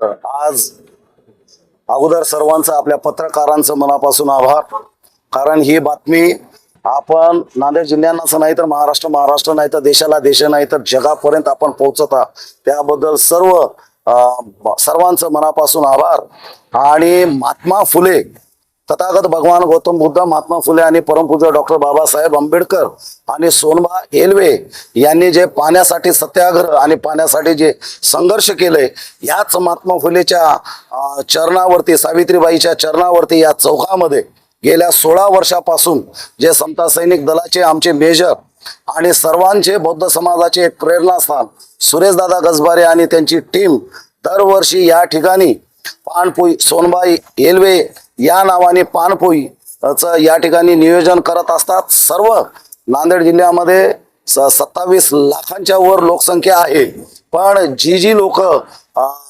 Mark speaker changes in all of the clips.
Speaker 1: आज अगोदर सर्वांचा आपल्या पत्रकारांचं मनापासून आभार. कारण ही बातमी आपण नांदेड जिल्ह्यांनाच नाही तर महाराष्ट्र नाही तर देशाला, देश नाही तर जगापर्यंत आपण पोहोचता, त्याबद्दल सर्वांचं मनापासून आभार. आणि महात्मा फुले, तथागत भगवान गौतम बुद्ध, महात्मा फुले आणि परमपूज्य डॉक्टर बाबासाहेब आंबेडकर आणि सोनबा येलवे यांनी जे पाण्यासाठी सत्याग्रह आणि पाण्यासाठी जे संघर्ष केले, याच महात्मा फुलेच्या चरणावरती, सावित्रीबाईच्या चरणावरती या चौकामध्ये गेल्या 16 वर्षापासून जे समता सैनिक दलाचे आमचे मेजर आणि सर्वांचे बौद्ध समाजाचे एक प्रेरणास्थान सुरेशदादा गजबारे आणि त्यांची टीम दरवर्षी या ठिकाणी पानपोई, सोनबाई येलवे या नावाने पानपोईचं या ठिकाणी नियोजन करत असतात. सर्व नांदेड जिल्ह्यामध्ये 27 लाखांच्या वर लोकसंख्या आहे. पण जी लोक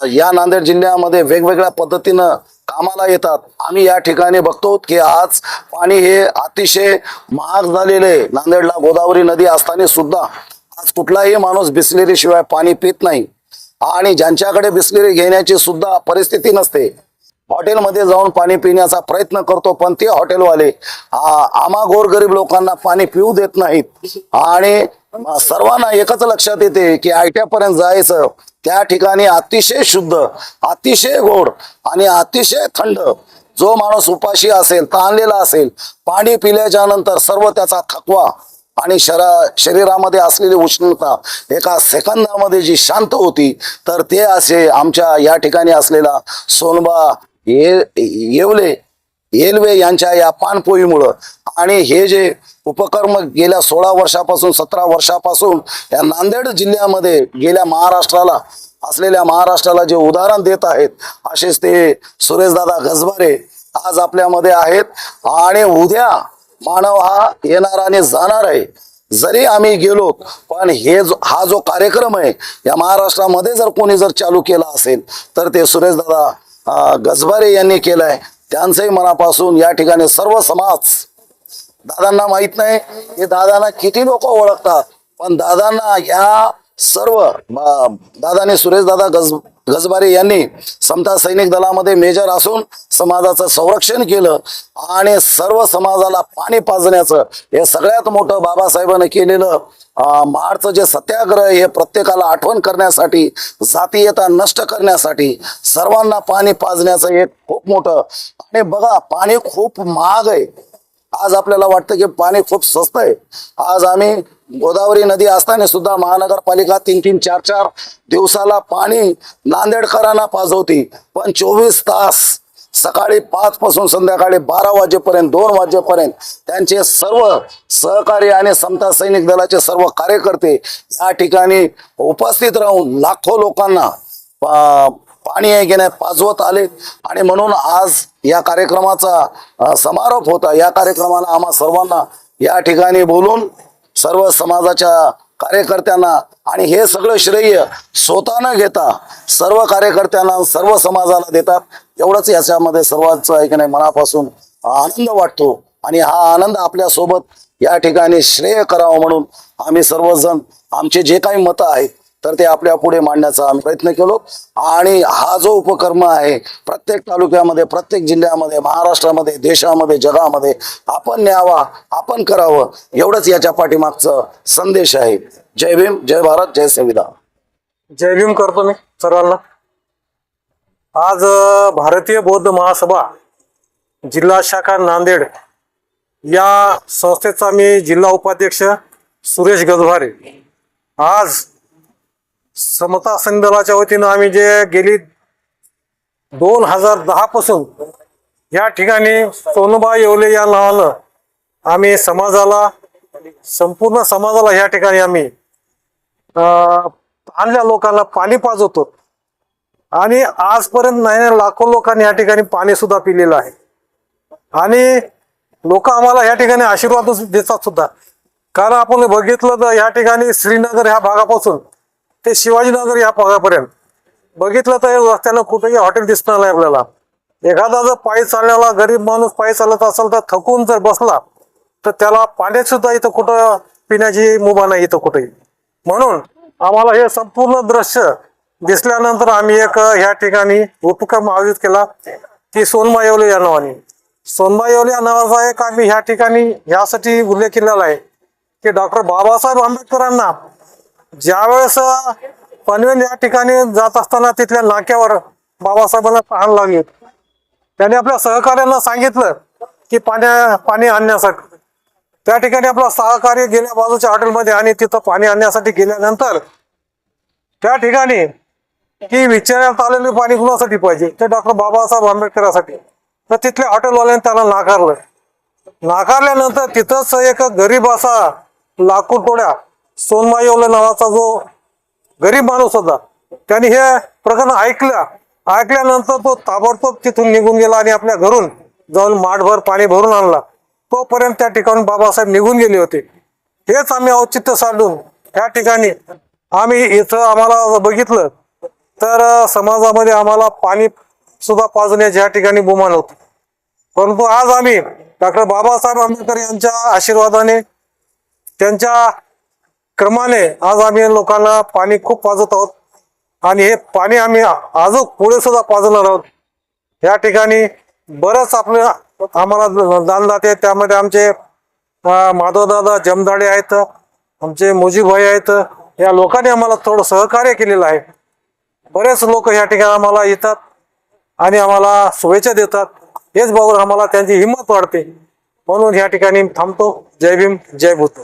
Speaker 1: या नांदेड जिल्ह्यामध्ये वेगवेगळ्या पद्धतीनं कामाला येतात, आम्ही या ठिकाणी बघतो की आज पाणी हे अतिशय महाग झालेले. नांदेडला गोदावरी नदी असताना सुद्धा आज कुठलाही माणूस बिसलेरी शिवाय पाणी पित नाही. आणि ज्यांच्याकडे बिसलेरी घेण्याची सुद्धा परिस्थिती नसते, हॉटेलमध्ये जाऊन पाणी पिण्याचा प्रयत्न करतो, पण ते हॉटेलवाले आम्हा गोरगरीब लोकांना पाणी पिऊ देत नाहीत. आणि सर्वांना एकच लक्षात येते की आयट्यापर्यंत जायचं, त्या ठिकाणी अतिशय शुद्ध, अतिशय गोड आणि अतिशय थंड, जो माणूस उपाशी असेल, ताणलेला असेल, पाणी पिल्याच्या नंतर सर्व त्याचा थकवा आणि शरीरामध्ये असलेली उष्णता एका सेकंदामध्ये जी शांत होती, तर ते असे आमच्या या ठिकाणी असलेला सोनबा येलवे यांच्या या पानपोईमुळं. आणि हे जे उपक्रम गेल्या 16 वर्षापासून 17 वर्षापासून या नांदेड जिल्ह्यामध्ये गेल्या महाराष्ट्राला जे उदाहरण देत आहेत, असेच ते सुरेशदादा गजबारे आज आपल्यामध्ये आहेत. आणि उद्या मानव हा येणार आणि जाणार आहे. जरी आम्ही गेलो, पण हा जो कार्यक्रम आहे या महाराष्ट्रामध्ये जर कोणी जर चालू केला असेल तर ते सुरेशदादा गजबारे यांनी केलाय. त्यांचंही मनापासून या ठिकाणी सर्व समाज, दादांना माहित नाही हे दादांना किती लोक ओळखतात, पण दादांना या सर्व दादाने सुरेशदादा गजबारे यांनी समता सैनिक दलामध्ये मेजर असून समाजाचं संरक्षण केलं आणि सर्व समाजाला पाणी पाजण्याचं हे सगळ्यात मोठं बाबासाहेबांनी केलेलं मार्चचं जे सत्याग्रह, हे प्रत्येकाला आठवण करण्यासाठी, जातीयता नष्ट करण्यासाठी, सर्वांना पाणी पाजण्याचं एक खूप मोठं. आणि बघा, पाणी खूप महाग आहे. आज आपल्याला वाटतं की पाणी खूप स्वस्त आहे. आज आम्ही गोदावरी नदी असताना सुद्धा महानगरपालिका 3-3, 4-4 दिवसाला पाणी नांदेडकरांना पाजवती, पण 24 तास सकाळी 5 पासून संध्याकाळी 12 वाजेपर्यंत, 2 वाजेपर्यंत त्यांचे सर्व सहकारी आणि समता सैनिक दलाचे सर्व कार्यकर्ते या ठिकाणी उपस्थित राहून लाखो लोकांना पाणी घेण्या पाजवत आले. आणि म्हणून आज या कार्यक्रमाचा समारोप होता. या कार्यक्रमाला आम्हा सर्वांना या ठिकाणी बोलून सर्व समाजाच्या कार्यकर्त्यांना, आणि हे सगळं श्रेय स्वतः न घेता सर्व कार्यकर्त्यांना, सर्व समाजाला देतात. एवढंच याच्यामध्ये सर्वांचं ऐकणे मनापासून आनंद वाटतो. आणि हा आनंद आपल्यासोबत या ठिकाणी श्रेय करावं म्हणून आम्ही सर्वजण आमचे जे काही मतं आहेत तर ते आपल्या पुढे मांडण्याचा आम्ही प्रयत्न केलो. आणि हा जो उपक्रम आहे प्रत्येक तालुक्यामध्ये, प्रत्येक जिल्ह्यामध्ये, महाराष्ट्रामध्ये, देशामध्ये, जगामध्ये आपण न्यावा, आपण करावं, एवढंच याच्या पाठीमागचं संदेश आहे. जय भीम, जय भारत, जय संविधान.
Speaker 2: जय भीम करतो मी सर्वांना. आज भारतीय बौद्ध महासभा जिल्हा शाखा नांदेड या संस्थेचा मी जिल्हा उपाध्यक्ष सुरेश गजबारे. आज समता सैनिक दलाच्या वतीनं आम्ही जे गेली 2010 पासून या ठिकाणी सोनबा येवले या नावानं आम्ही समाजाला, संपूर्ण समाजाला या ठिकाणी आम्ही आणल्या लोकांना पाणी पाजवतो. आणि आजपर्यंत नाही लाखो लोकांनी या ठिकाणी पाणी सुद्धा पिलेलं आहे. आणि लोक आम्हाला या ठिकाणी आशीर्वाद देतात सुद्धा. कारण आपण बघितलं तर या ठिकाणी श्रीनगर ह्या भागापासून ते शिवाजीनगर या भागापर्यंत बघितलं तर रस्त्यानं कुठेही हॉटेल दिसणार नाही आपल्याला. एखादा जर पायी चालण्याला, गरीब माणूस पायी चालत असेल तर थकून जर बसला तर त्याला पाण्यात सुद्धा इथं कुठं पिण्याची मुभा नाही इथं कुठेही. म्हणून आम्हाला हे संपूर्ण दृश्य दिसल्यानंतर आम्ही एक ह्या ठिकाणी उपक्रम आयोजित केला की सोनबा येवले या नावाने. सोनबा येवले या नावाचा एक आम्ही ह्या ठिकाणी यासाठी उल्लेख केलेला आहे की डॉक्टर बाबासाहेब आंबेडकरांना ज्यावेळेस पनवेल या ठिकाणी जात असताना तिथल्या नाक्यावर बाबासाहेबांना तहान लागली. त्याने आपल्या सहकार्यांना सांगितलं की पाणी आणण्यासाठी. त्या ठिकाणी आपला सहकारी गेल्या बाजूच्या हॉटेलमध्ये आणि तिथं पाणी आणण्यासाठी गेल्यानंतर त्या ठिकाणी की विचारण्यात आलेले पाणी कुणासाठी पाहिजे, ते डॉक्टर बाबासाहेब आंबेडकरांसाठी. तर तिथल्या हॉटेलवाल्याने त्याला नाकारलं. नाकारल्यानंतर तिथंच एक गरीब असा लाकूड तोड्या सोनबा येवले नावाचा जो गरीब माणूस होता, त्याने हे प्रकरण ऐकल्यानंतर तो ताबडतोब तिथून निघून गेला आणि आपल्या घरून जाऊन माठभर पाणी भरून आणला. तोपर्यंत त्या ठिकाणी बाबासाहेब निघून गेले होते. हेच आम्ही औचित्य साधून त्या ठिकाणी आम्ही इथं आम्हाला बघितलं तर समाजामध्ये आम्हाला पाणी सुद्धा पाजण्याची या ठिकाणी गुमान होती. परंतु आज आम्ही डॉक्टर बाबासाहेब आंबेडकर यांच्या आशीर्वादाने, त्यांच्या क्रमाने आज आम्ही लोकांना पाणी खूप पाजत आहोत आणि हे पाणी आम्ही अजून पुढे सुद्धा पाजणार आहोत. या ठिकाणी बरंच आपलं आम्हाला दानदाते, त्यामध्ये आमचे माधवदादा जमदाडे आहेत, आमचे मुजीभाई आहेत. या लोकांनी आम्हाला थोडं सहकार्य केलेलं आहे. बरेच लोक या ठिकाणी आम्हाला येतात आणि आम्हाला शुभेच्छा देतात. हेच बघून आम्हाला त्यांची हिंमत वाढते. म्हणून या ठिकाणी थांबतो. जय भीम, जय भूत.